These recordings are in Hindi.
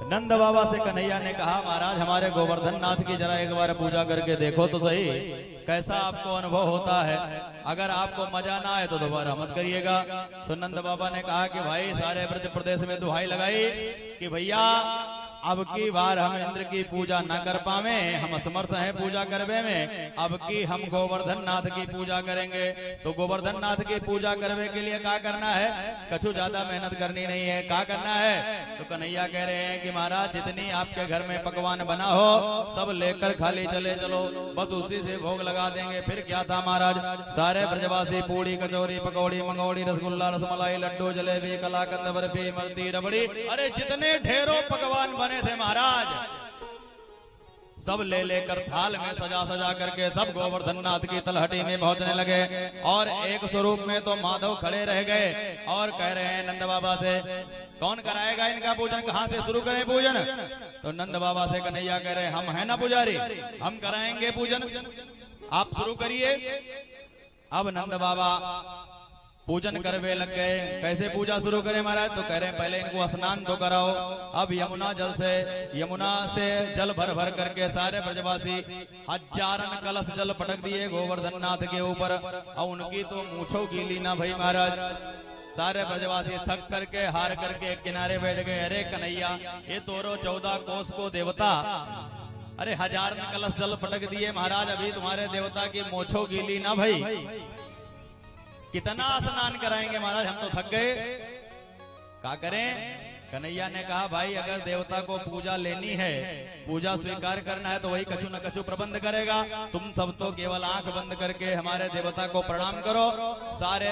नंद बाबा से कन्हैया ने कहा, महाराज हमारे गोवर्धन नाथ की जरा एक बार पूजा करके देखो तो सही, कैसा आपको अनुभव होता है। अगर आपको मजा ना आए तो दोबारा मत करिएगा। तो नंद बाबा ने कहा कि भाई सारे ब्रज प्रदेश में दुहाई लगाई कि भैया अब की बार हम इंद्र की पूजा न कर पावे, हम असमर्थ हैं पूजा करवे में, अब की हम गोवर्धन नाथ की पूजा करेंगे। तो गोवर्धन नाथ की पूजा करवे के लिए क्या करना है, कछु ज्यादा मेहनत करनी नहीं है। क्या करना है, तो कन्हैया कह रहे हैं कि महाराज जितनी आपके घर में पकवान बना हो सब लेकर खाली चले चलो, बस उसी से भोग लगा देंगे। फिर क्या था महाराज, सारे ब्रजवासी पूड़ी कचौरी पकौड़ी मंगौड़ी रसगुल्ला रसमलाई लड्डू जलेबी कलाकंद बर्फी इमरती रबड़ी, अरे जितने ढेरों पकवान बने थे महाराज सब ले लेकर थाल में सजा सजा करके सब गोवर्धन नाथ की तलहटी में पहुंचने लगे। और एक स्वरूप में तो माधव खड़े रह गए और कह रहे हैं नंद बाबा से, कौन कराएगा इनका पूजन, कहां से शुरू करें पूजन। तो नंद बाबा से कन्हैया कह रहे हैं, हम है ना पुजारी, हम कराएंगे पूजन, आप शुरू करिए। अब नंद बाबा पूजन करवे लग गए। कैसे पूजा शुरू करें महाराज, तो कह रहे हैं पहले इनको स्नान तो कराओ। अब यमुना से जल भर भर करके सारे ब्रजवासी हजारन कलश जल पटक दिए गोवर्धन नाथ के ऊपर। और उनकी तो मूछों गीली ना भई महाराज, सारे ब्रजवासी थक करके हार करके किनारे बैठ गए। अरे कन्हैया ये तोरो 14 कोस को देवता, अरे हजार कलश जल पटक दिए महाराज, अभी तुम्हारे देवता की मूछों गीली ना भई, कितना स्नान कराएंगे महाराज, हम तो थक गए, क्या करें। कन्हैया ने कहा भाई अगर देवता को पूजा लेनी है, पूजा स्वीकार करना है तो वही कछु न कछु प्रबंध करेगा। तुम सब तो केवल आंख बंद करके हमारे देवता को प्रणाम करो। सारे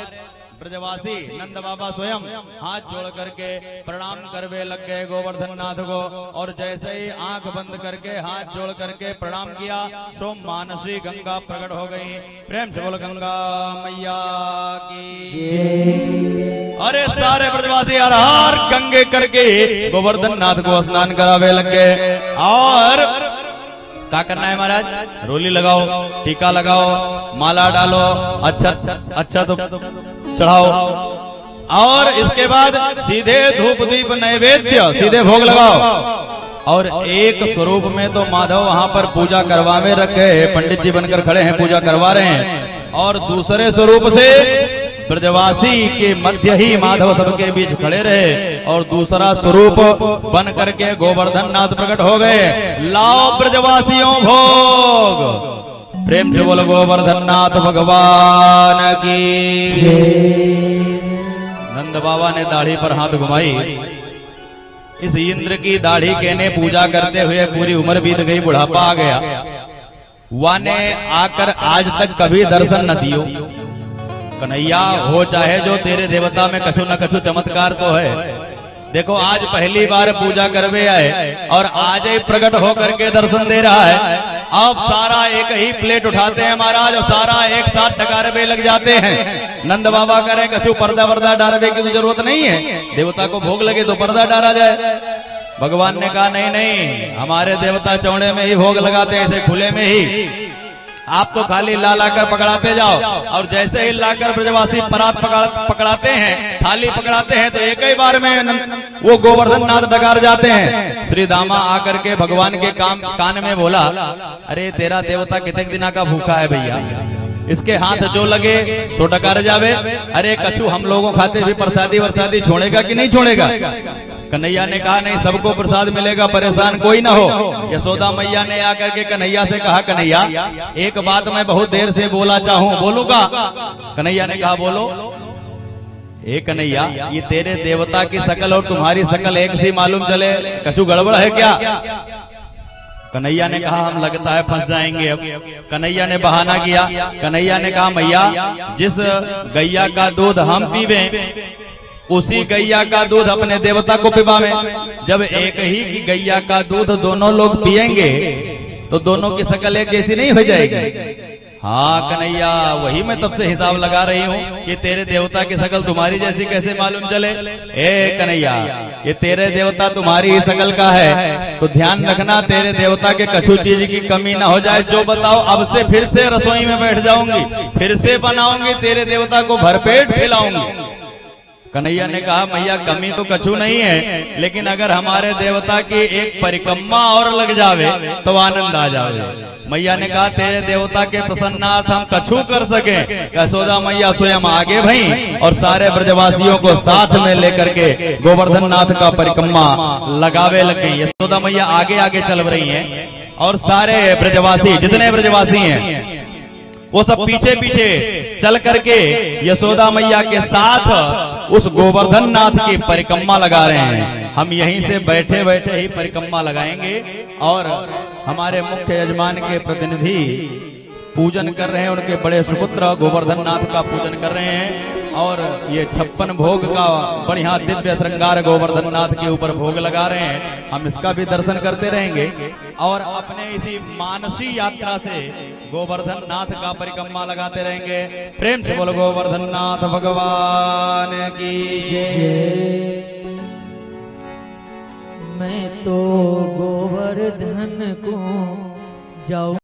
ब्रजवासी नंद बाबा स्वयं हाथ जोड़ करके प्रणाम करवे लग गए गोवर्धन नाथ को। और जैसे ही आंख बंद करके हाथ जोड़ करके प्रणाम किया, सो मानसी गंगा प्रकट हो गई। प्रेम से बोल गंगा मैया की। अरे सारे ब्रजवासी हर हर गंगे करके गोवर्धन नाथ को स्नान करावे लग गए। और क्या करना है महाराज, रोली लगाओ, टीका लगाओ, माला डालो, अच्छा तो चढ़ाओ, और इसके बाद सीधे धूप दीप नैवेद्य सीधे भोग लगाओ। और एक स्वरूप में तो माधव वहां पर पूजा करवावे रखे, पंडित जी बनकर खड़े हैं पूजा करवा रहे हैं। और दूसरे स्वरूप से ब्रजवासी के मध्य ही माधव सबके बीच खड़े रहे। और दूसरा स्वरूप बन करके गोवर्धन नाथ प्रकट हो गए। लाओ ब्रजवासियों भोग। प्रेम से बोलो गोवर्धन नाथ भगवान की। नंद बाबा ने दाढ़ी पर हाथ घुमाई। इस इंद्र की दाढ़ी के ने पूजा करते हुए पूरी उम्र बीत गई, बुढ़ापा आ गया। वाने आकर आज तक कभी दर्शन न दियो। कन्हैया हो चाहे जो तेरे देवता में कछु न कछु चमत्कार तो है। देखो आज पहली बार पूजा करवे आए और आज ही प्रकट हो करके दर्शन दे रहा है। अब सारा एक ही प्लेट उठाते हैं महाराज और सारा एक साथ डकारवे लग जाते हैं। नंद बाबा करें कछु पर्दा वर्दा डालवे की तो जरूरत नहीं है, देवता को भोग लगे तो पर्दा डाला जाए। भगवान ने कहा नहीं नहीं, हमारे देवता चौड़े में ही भोग लगाते हैं, ऐसे खुले में ही। आप तो खाली ला लाकर पकड़ाते जाओ। और जैसे ही लाकर ब्रजवासी परात पकड़ाते हैं, थाली पकड़ाते हैं, तो एक ही बार में वो गोवर्धन नाथ डकार जाते हैं। श्री दामा आकर के भगवान के कान में बोला, अरे तेरा देवता कितने दिना का भूखा है भैया, इसके हाथ जो लगे सो डकार जावे। अरे कछु हम लोगों खाते भी प्रसादी वरसादी छोड़ेगा कि नहीं छोड़ेगा। कन्हैया ने कहा नहीं, सबको प्रसाद मिलेगा, परेशान कोई ना हो। यशोदा मैया ने आकर के कन्हैया से कहा, कन्हैया एक बात मैं बहुत देर से बोला चाहूं, बोलूंगा। कन्हैया ने कहा बोलो। कन्हैया ये तेरे देवता की शकल और तुम्हारी शकल एक सी मालूम चले, कछु गड़बड़ है क्या। कन्हैया ने कहा हम लगता है फंस जाएंगे अब। कन्हैया ने बहाना किया। कन्हैया ने कहा मैया जिस गैया का दूध हम पीवे उसी गैया का दूध अपने देवता को पिवावे। जब एक ही की गैया का दूध दोनों लोग पिएंगे तो दोनों की शकल एक जैसी नहीं हो जाएगी। हाँ कन्हैया वही मैं तब से हिसाब लगा रही हूँ कि तेरे देवता की शकल तुम्हारी जैसी कैसे मालूम चले। ए कन्हैया ये तेरे देवता तुम्हारी ही शकल का है, तो ध्यान रखना तेरे देवता के कछु चीज की कमी ना हो जाए। जो बताओ अब से फिर से रसोई में बैठ जाऊंगी, फिर से बनाऊंगी, तेरे देवता को भरपेट खिलाऊंगी। कन्हैया ने कहा मैया कमी तो कछु नहीं है, लेकिन अगर हमारे देवता की एक परिक्रमा और लग जावे तो आनंद आ जावे। मैया ने कहा तेरे देवता के प्रसन्नार्थ हम कछु कर सके। यशोदा मैया स्वयं आगे भई और सारे ब्रजवासियों को साथ में लेकर के गोवर्धन नाथ का परिक्रमा लगावे लग गई। यशोदा मैया आगे आगे चल रही हैं और सारे ब्रजवासी जितने ब्रजवासी हैं वो सब पीछे पीछे चल करके यशोदा मैया के साथ उस गोवर्धन नाथ की परिक्रमा लगा रहे हैं। हम यहीं से बैठे बैठे ही परिक्रमा लगाएंगे और हमारे मुख्य यजमान के प्रतिनिधि पूजन कर रहे हैं, उनके बड़े सुपुत्र गोवर्धन नाथ का पूजन कर रहे हैं और ये 56 भोग का बढ़िया दिव्य श्रृंगार गोवर्धन नाथ के ऊपर भोग लगा रहे हैं। हम इसका भी दर्शन करते रहेंगे और अपने इसी मानसी यात्रा से गोवर्धन नाथ का परिक्रमा लगाते रहेंगे। प्रेम से बोलो गोवर्धन नाथ भगवान की जय। मैं तो गोवर्धन को जाऊं